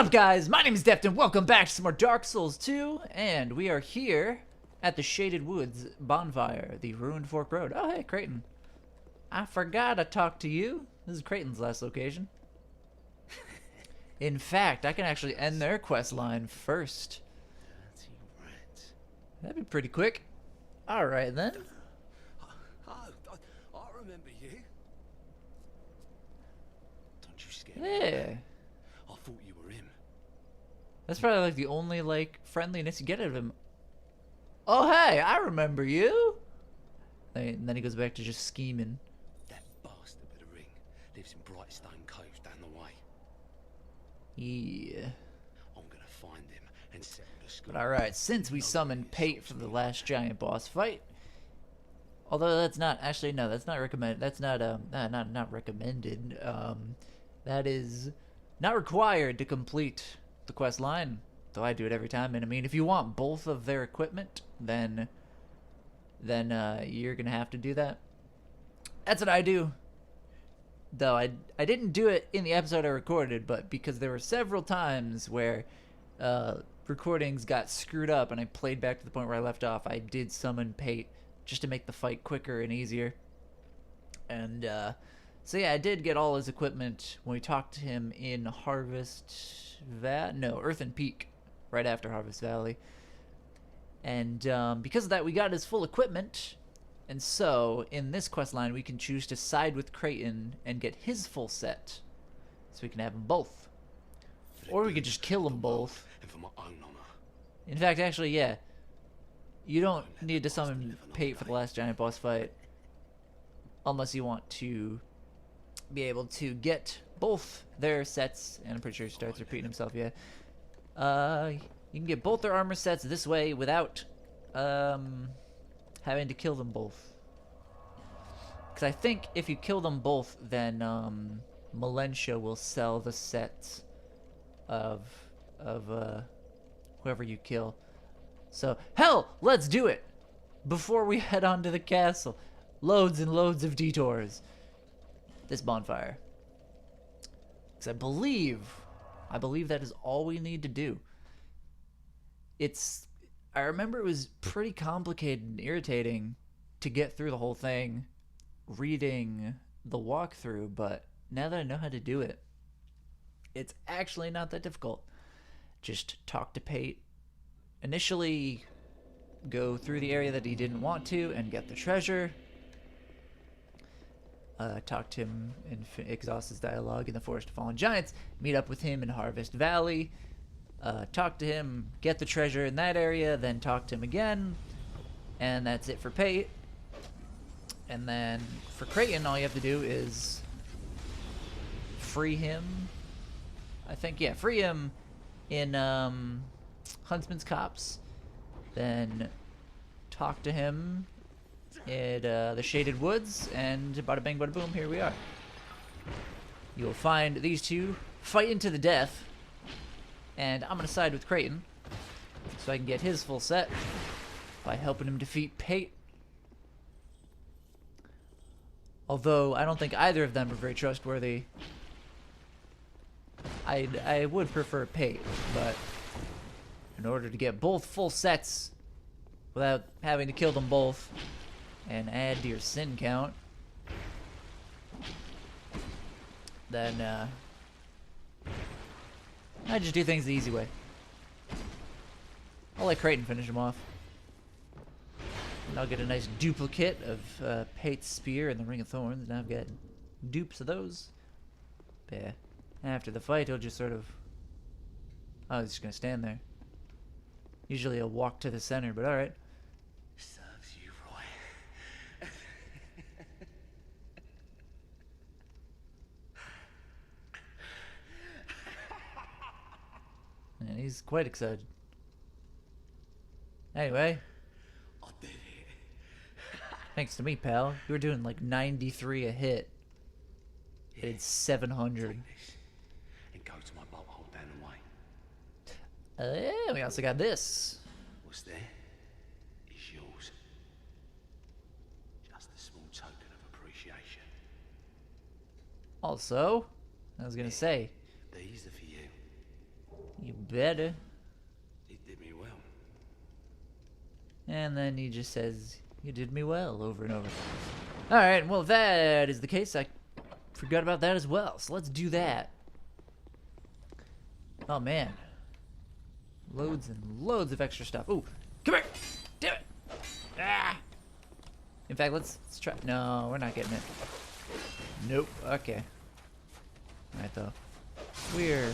up, guys? My name is Deft, and welcome back to some more Dark Souls 2. And we are here at the Shaded Woods bonfire, the ruined Fork Road. Oh, hey, Creighton. I forgot I talked to you. This is Creighton's last location. In fact, I can actually end their quest line first. That'd be pretty quick. All right, then. I remember you. Don't you scare me. Yeah. I thought you were him. That's probably like the only like friendliness you get out of him. Oh, hey, I remember you. And then he goes back to just scheming. That bastard with the ring lives in Brightstone Cove down the way. Yeah. I'm gonna find him and settle the score. But alright, since we summoned Pate for the last giant boss fight, although that's not actually no, that's not recommended. That's not not recommended. That is not required to complete the quest line. Though I do it every time. And I mean, if you want both of their equipment, then you're gonna have to do that. That's what I do. Though I didn't do it in the episode I recorded, but because there were several times where recordings got screwed up and I played back to the point where I left off, I did summon Pate just to make the fight quicker and easier. And so yeah, I did get all his equipment when we talked to him in Earthen Peak, right after Harvest Valley. And because of that, we got his full equipment. And so, in this quest line, we can choose to side with Creighton and get his full set. So we can have them both. Or we could just kill them both. And for my own honor. In fact, actually, yeah. You don't need to summon Pate for the last giant boss fight. Unless you want to be able to get both their sets. And I'm pretty sure he starts repeating himself, yeah. You can get both their armor sets this way without having to kill them both. Because I think if you kill them both, then Melentia will sell the sets of whoever you kill. So, hell, let's do it! Before we head on to the castle. Loads and loads of detours. This bonfire. Because I believe that is all we need to do. I remember it was pretty complicated and irritating to get through the whole thing reading the walkthrough, but now that I know how to do it, it's actually not that difficult. Just talk to Pate. Initially, go through the area that he didn't want to and get the treasure. Talk to him and exhaust his dialogue in the Forest of Fallen Giants. Meet up with him in Harvest Valley. Talk to him, get the treasure in that area, then talk to him again. And that's it for Pate. And then for Creighton, all you have to do is free him. I think, yeah, free him in Huntsman's Copse. Then talk to him at the Shaded Woods, and bada bing bada boom, here we are. You will find these two fighting to the death, and I'm gonna side with Creighton so I can get his full set by helping him defeat Pate. Although I don't think either of them are very trustworthy. I would prefer Pate, but in order to get both full sets without having to kill them both and add to your sin count, then I just do things the easy way. I'll let Creighton finish him off. And I'll get a nice duplicate of Pate's spear and the Ring of Thorns, and I've got dupes of those. But yeah, after the fight, he'll just sort of... Oh, he's just gonna stand there. Usually he'll walk to the center, but alright. Serves you right. And he's quite excited. Anyway. I did it. Thanks to me, pal. You were doing like 93 a hit. Yeah. It's 700. Take this and go to my bolt hole down the way. Yeah, we also got this. What's there is yours. Just a small token of appreciation. Also, I was gonna say, These are for you. You better. He did me well. And then he just says, you did me well, over and over. Alright, well, if that is the case, I forgot about that as well. So let's do that. Oh, man. Loads and loads of extra stuff. Ooh, come here! Damn it! Ah! In fact, let's try. No, we're not getting it. Nope. Okay. Alright, though. We're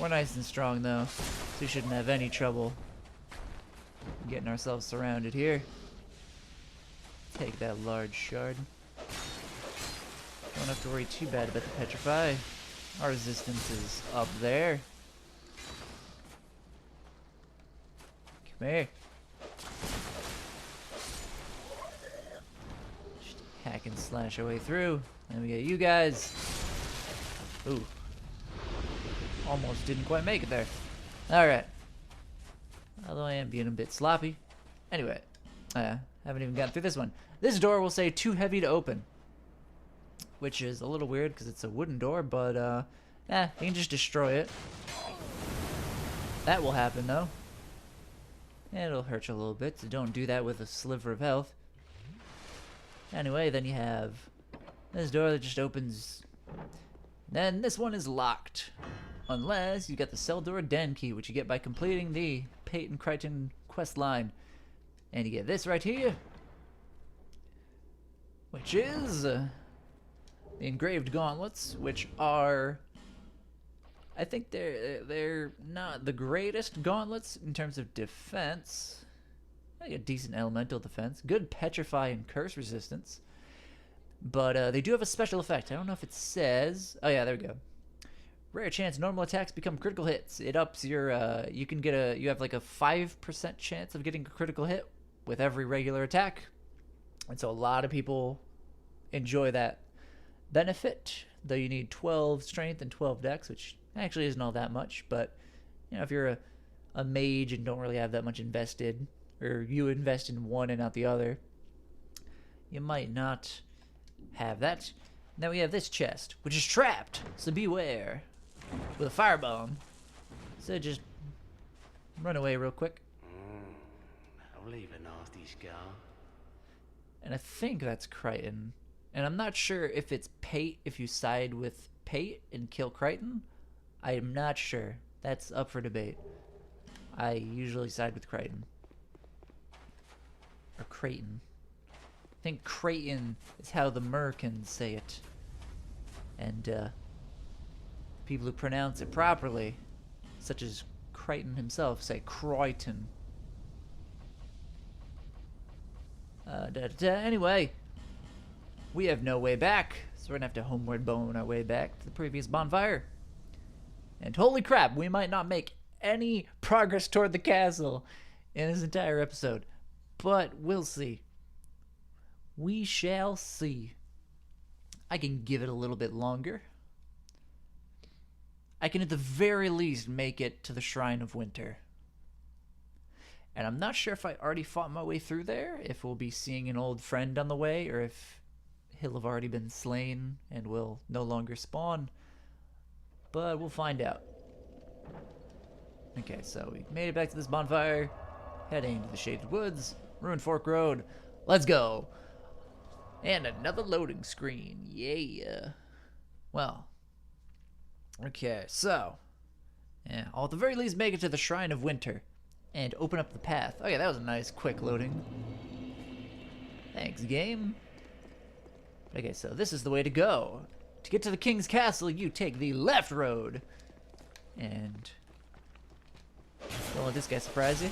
nice and strong, though. So we shouldn't have any trouble getting ourselves surrounded here. Take that large shard. Don't have to worry too bad about the petrify. Our resistance is up there. Come here. Just hack and slash our way through. Then we get you guys. Ooh. Almost didn't quite make it there. Alright. Although I am being a bit sloppy. Anyway. Haven't even gotten through this one. This door will say too heavy to open. Which is a little weird because it's a wooden door, but you can just destroy it. That will happen though. It'll hurt you a little bit, so don't do that with a sliver of health. Anyway, then you have this door that just opens. Then this one is locked. Unless you get the cell door den key, which you get by completing the Pate and Creighton quest line. And you get this right here. Which is the engraved gauntlets, which are, I think they're not the greatest gauntlets in terms of defense. They get decent elemental defense, good petrify and curse resistance, but they do have a special effect. I don't know if it says. Oh yeah, there we go. Rare chance normal attacks become critical hits. It ups your you have like a 5% chance of getting a critical hit with every regular attack, and so a lot of people enjoy that benefit. Though you need 12 strength and 12 dex, which actually isn't all that much. But you know, if you're a mage and don't really have that much invested, or you invest in one and not the other, you might not have that. Now we have this chest, which is trapped, so beware, with a firebomb. So just run away real quick. I'll leave a nasty scar. And I think that's Creighton. And I'm not sure if it's Pate if you side with Pate and kill Creighton. I am not sure. That's up for debate. I usually side with Creighton. Or Creighton. I think Creighton is how the Merkins say it. And people who pronounce it properly, such as Creighton himself, say Creighton. Anyway, we have no way back, so we're gonna have to homeward bone our way back to the previous bonfire. And holy crap, we might not make any progress toward the castle in this entire episode, but we'll see. We shall see. I can give it a little bit longer. I can at the very least make it to the Shrine of Winter. And I'm not sure if I already fought my way through there, if we'll be seeing an old friend on the way, or if he'll have already been slain and will no longer spawn. But we'll find out. Okay, so we made it back to this bonfire, heading to the Shaded Woods, Ruined Fork Road. Let's go! And another loading screen. Yeah. Well. Okay, so. Yeah, I'll at the very least make it to the Shrine of Winter. And open up the path. Okay, that was a nice quick loading. Thanks, game. Okay, so this is the way to go. To get to the King's Castle, you take the left road. And don't let this guy surprise you.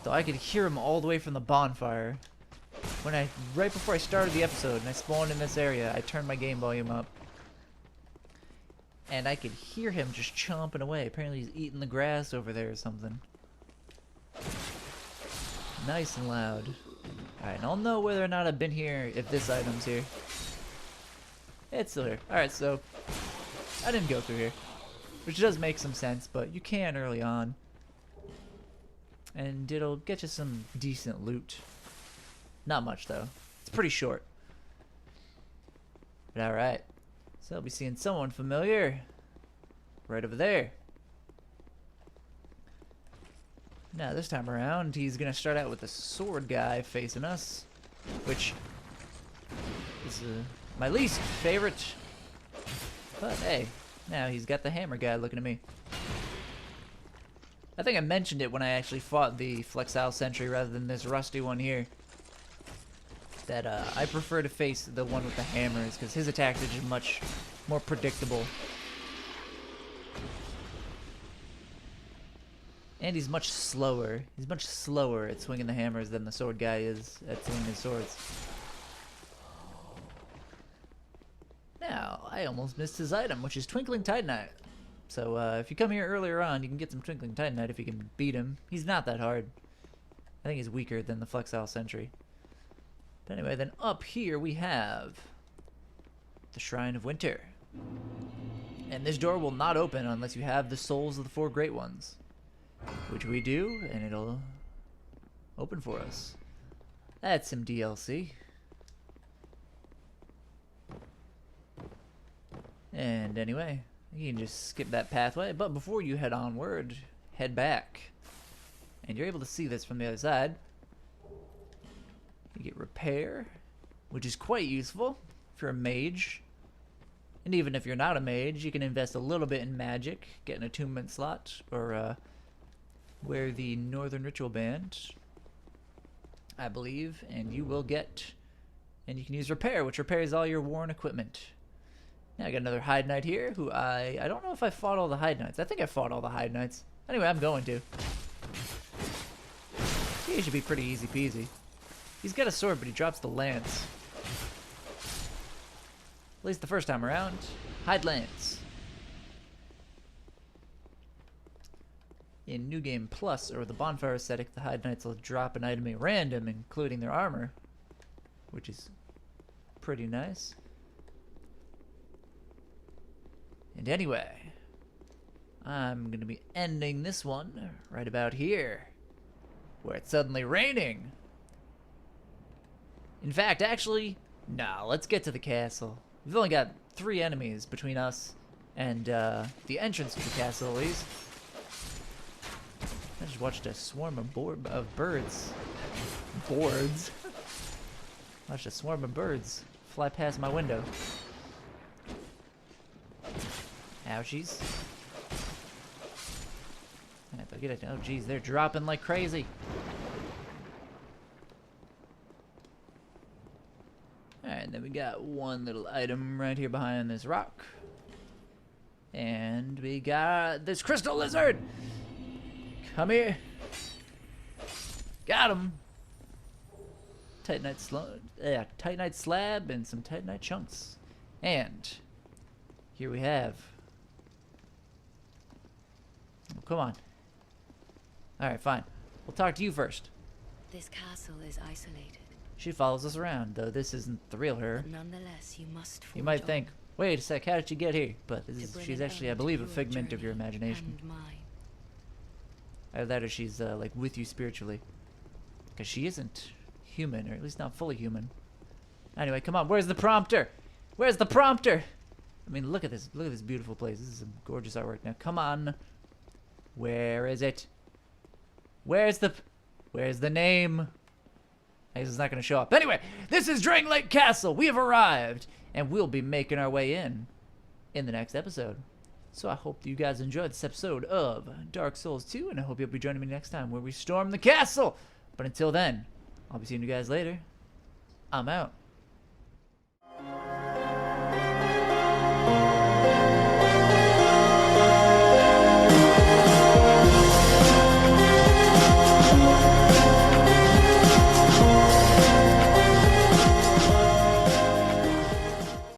Though I could hear him all the way from the bonfire. Right before I started the episode and I spawned in this area, I turned my game volume up. And I could hear him just chomping away. Apparently he's eating the grass over there or something. Nice and loud. Alright, and I'll know whether or not I've been here if this item's here. It's still here. Alright, so I didn't go through here. Which does make some sense, but you can early on. And it'll get you some decent loot. Not much though. It's pretty short. But alright. So I'll be seeing someone familiar. Right over there. Now this time around, he's gonna start out with the sword guy facing us, which is my least favorite. But hey, now he's got the hammer guy looking at me. I think I mentioned it when I actually fought the Flexile Sentry rather than this rusty one here. That I prefer to face the one with the hammers because his attacks are just much more predictable. And he's much slower. He's much slower at swinging the hammers than the sword guy is at swinging his swords. Now, I almost missed his item, which is Twinkling Titanite. So if you come here earlier on, you can get some Twinkling Titanite if you can beat him. He's not that hard. I think he's weaker than the Flexile Sentry. But anyway, then up here we have the Shrine of Winter. And this door will not open unless you have the souls of the 4 Great Ones. Which we do, and it'll open for us. That's some DLC. And anyway, you can just skip that pathway, but before you head onward, head back. And you're able to see this from the other side. You get repair, which is quite useful if you're a mage. And even if you're not a mage, you can invest a little bit in magic, get an attunement slot, or wear the Northern Ritual Band, I believe, and you will get, and you can use repair, which repairs all your worn equipment. Now I got another Hide Knight here, who I don't know if I fought all the Hide Knights. I think I fought all the Hide Knights. Anyway, I'm going to. He should be pretty easy peasy. He's got a sword, but he drops the lance. At least the first time around. Hide lance. In New Game Plus, or the Bonfire aesthetic, the Hide Knights will drop an item at random, including their armor, which is pretty nice. And anyway, I'm going to be ending this one right about here, where it's suddenly raining. In fact, actually, nah, let's get to the castle. We've only got 3 enemies between us and the entrance to the castle, at least. I just watched a swarm of birds. Boards. Watched a swarm of birds fly past my window. Ouchies. Alright, they'll get it. Oh, geez, they're dropping like crazy. Alright, and then we got one little item right here behind this rock. And we got this crystal lizard! Come here. Got him. Titanite slab and some Titanite chunks. And here we have. Oh, come on. Alright, fine. We'll talk to you first. This castle is isolated. She follows us around, though this isn't the real her. But nonetheless, you must forge You might on think, wait a sec, how did she get here? But this to is, bring she's an actually, I end believe, to a figment of your journey imagination. and mine. Either that or she's like with you spiritually. Because she isn't human, or at least not fully human. Anyway, come on, where's the prompter? Where's the prompter? I mean, look at this. Look at this beautiful place. This is some gorgeous artwork. Now, come on. Where is it? Where's the name? I guess it's not going to show up. Anyway, this is Dragon Lake Castle. We have arrived, and we'll be making our way in the next episode. So I hope you guys enjoyed this episode of Dark Souls 2, and I hope you'll be joining me next time where we storm the castle. But until then, I'll be seeing you guys later. I'm out.